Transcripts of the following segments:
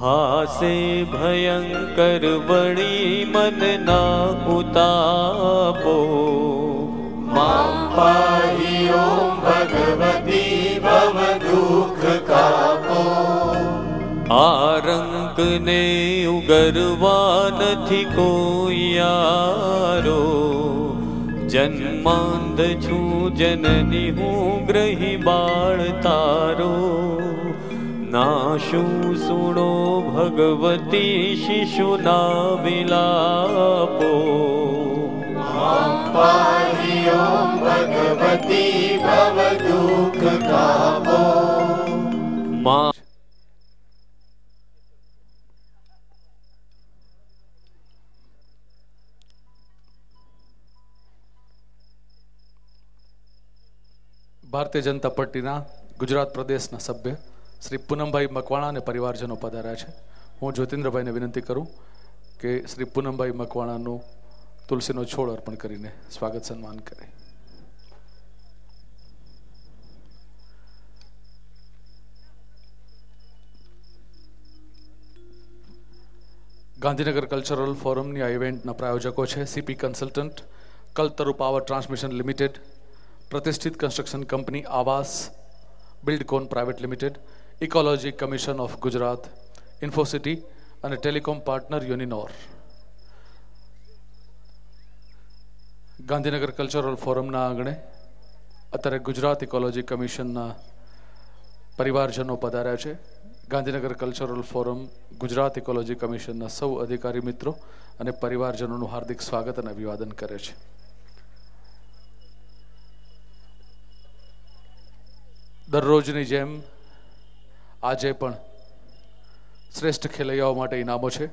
हासे भयंकर वणी मन ना उतापो मां पाहि ओम भगवती भव दुख कापो आरंक ने उगरवा नथी कोई यारो जन्मांध छू जननी हूँ ग्रही बाळ तारो नाशु सुनो भगवती शिशु ना विलापो मां पाहि ओम भगवती भव दुख कापो मां भारतीय जनता पार्टीना गुजरात प्रदेशना सभ्य श्री पूनमभाई मकवाणा ने परिवारजनों पधार्या है। हूँ ज्योतिन्द्रभाई ने विनंती करूँ कि श्री पूनमभाई मकवाणानु तुलसीनो छोड़ अर्पण करीने स्वागत सन्मान करे। गांधीनगर कल्चरल फोरम आ इवेंट प्रायोजकों है CP consultant, Kalpataru power transmission limited, प्रतिष्ठित construction company Aawas Buildcon private limited, ecology commission of Gujarat, Infocity और telecom partner Uninor. Gandhinagar cultural forum आंगणे अत्यारे गुजरात इकोलॉजी कमिशन परिवारजनों पधार्या है। Gandhinagar cultural forum Gujarat ecology commission सौ अधिकारी मित्रों और परिवारजनों हार्दिक स्वागत और अभिवादन करे छे। दररोजनी जेम आजे पण श्रेष्ठ खेलैयाओ माटे इनामों छे।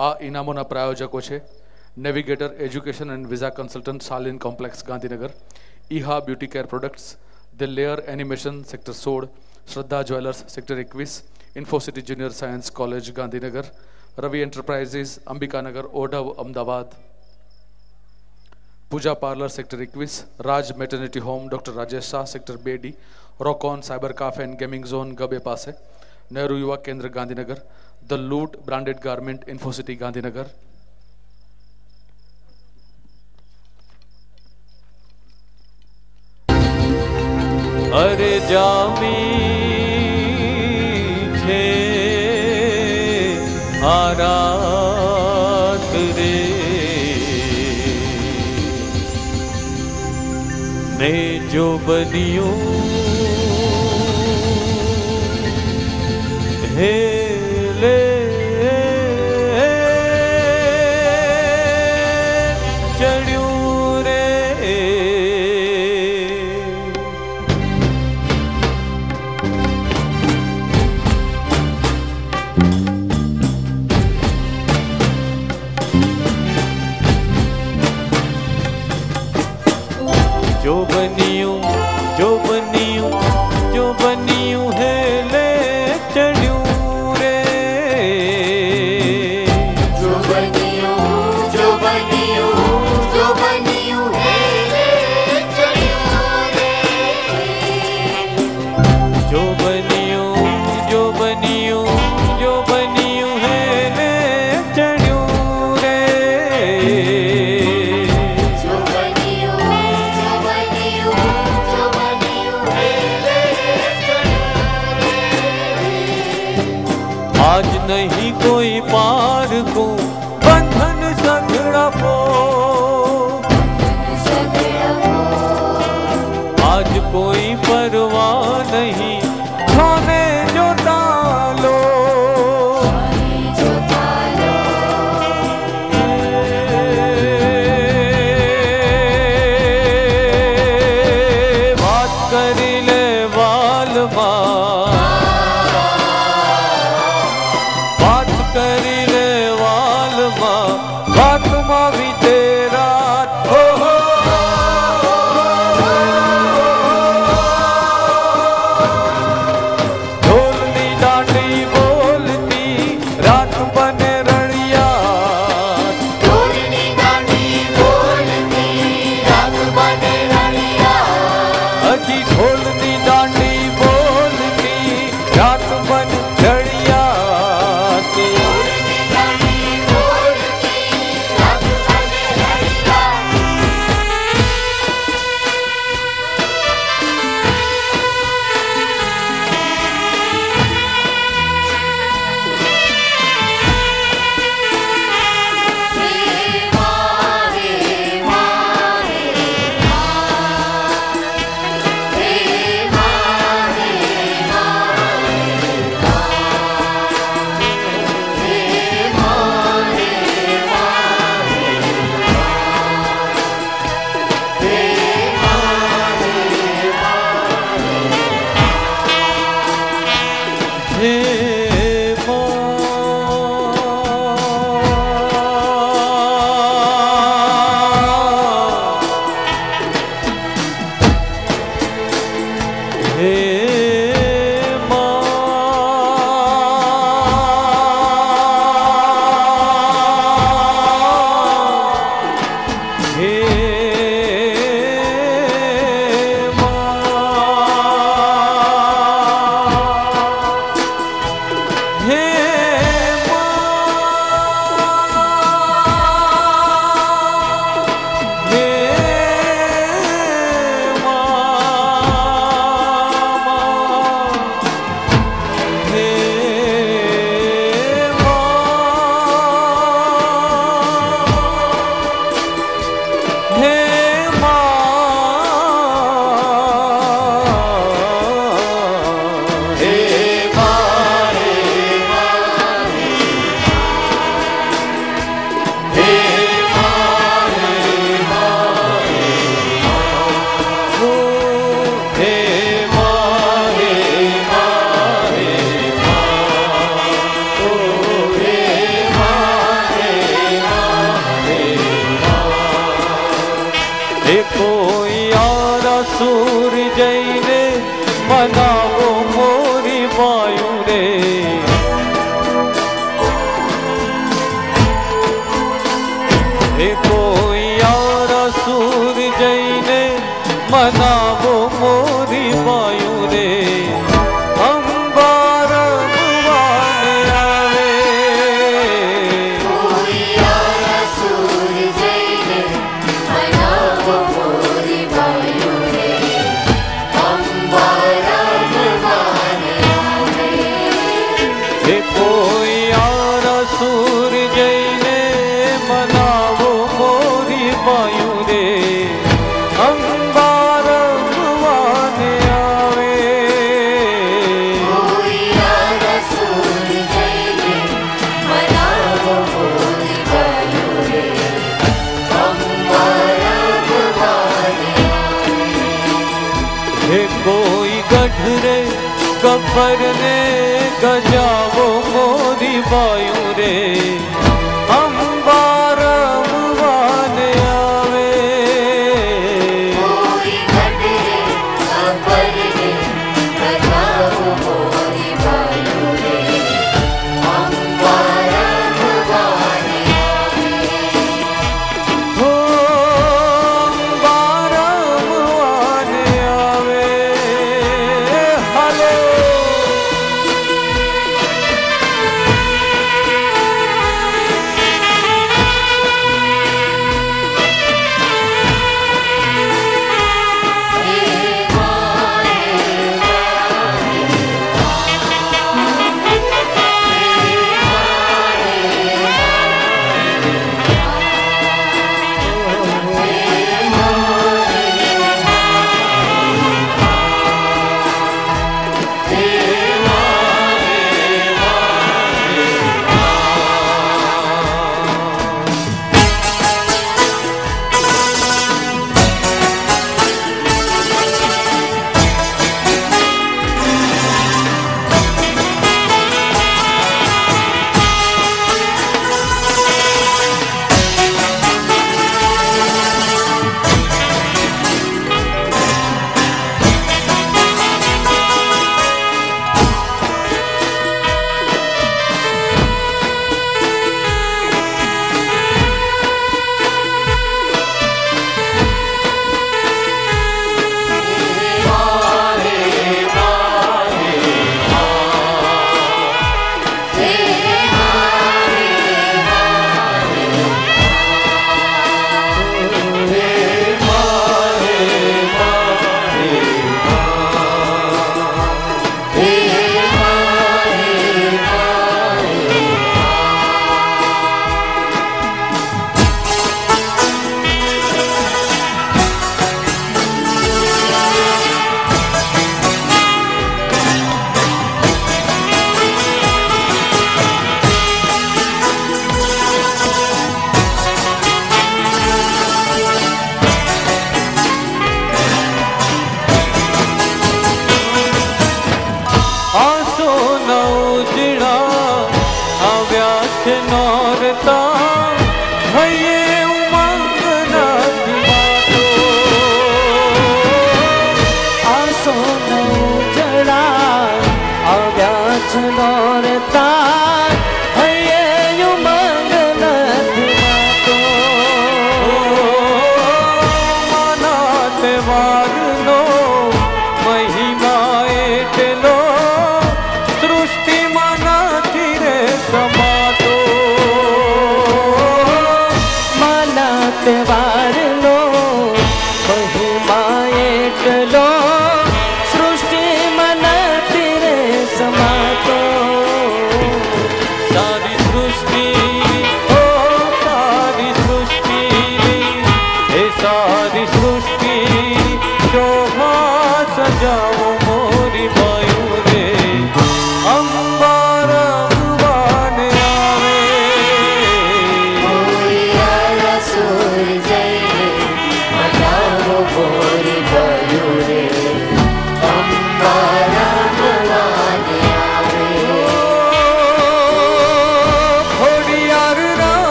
आ इनामोना प्रायोजकों छे navigator education and visa consultant सालिन कॉम्प्लेक्स गांधीनगर, ईहा beauty care products, the layer animation sector 16, Shraddha jewellers sector 21, Infocity junior science college Gandhinagar, Ravi enterprises Ambikanagar Odhav Amdavad, Pooja parlour sector 21, Raj maternity home doctor Rajesh Shah sector 2D, Rockon cyber cafe and gaming zone गबे पासे, Nehru Yuva Kendra Gandhinagar, the Loot branded garment Infocity Gandhinagar. अरे जामी छे आरात रे ने जो बनियो हे ले चढ़्यू रे जो बनियो जो बनियो जो बनियो है ले चढ़्यू रे जो बनियो जो बनियो जो बनियो है ले चढ़्यू रे जो बनियो जो बनियो जो बनियो है ले चढ़्यू रे जो बनियो जो बनियो जो बनियो है ले चढ़्यू रे आज नहीं कोई पार को बंधन सगड़ा पो आज कोई परवाह नहीं छोने जो तालो जो तालो बात करी ले वाल बात करी ले वाल बात मा बीते ગબ્બર ને ગજાવો મોરી બાયું રે અંબા રમવાને આવે કોઈ ઘટે અપરને બતાવો મોરી બાયું રે અંબા રમવાને હો અંબા રમવાને આવે હાલો નોરતા ભયે ઉમંગ નથી આસો જડા આવ્યા છે નોરતા હૈયે ઉમંગ નથી માના તહેવારનો મહિમા એટલો સૃષ્ટિમાં નથી રે સમાતો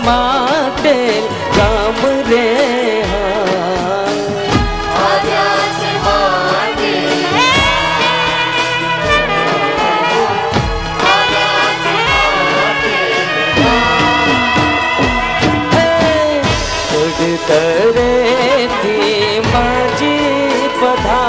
માટે રામ રે આવ્યા છે માટે આવ્યા છે માટે ચડતરેથી માજી પધાર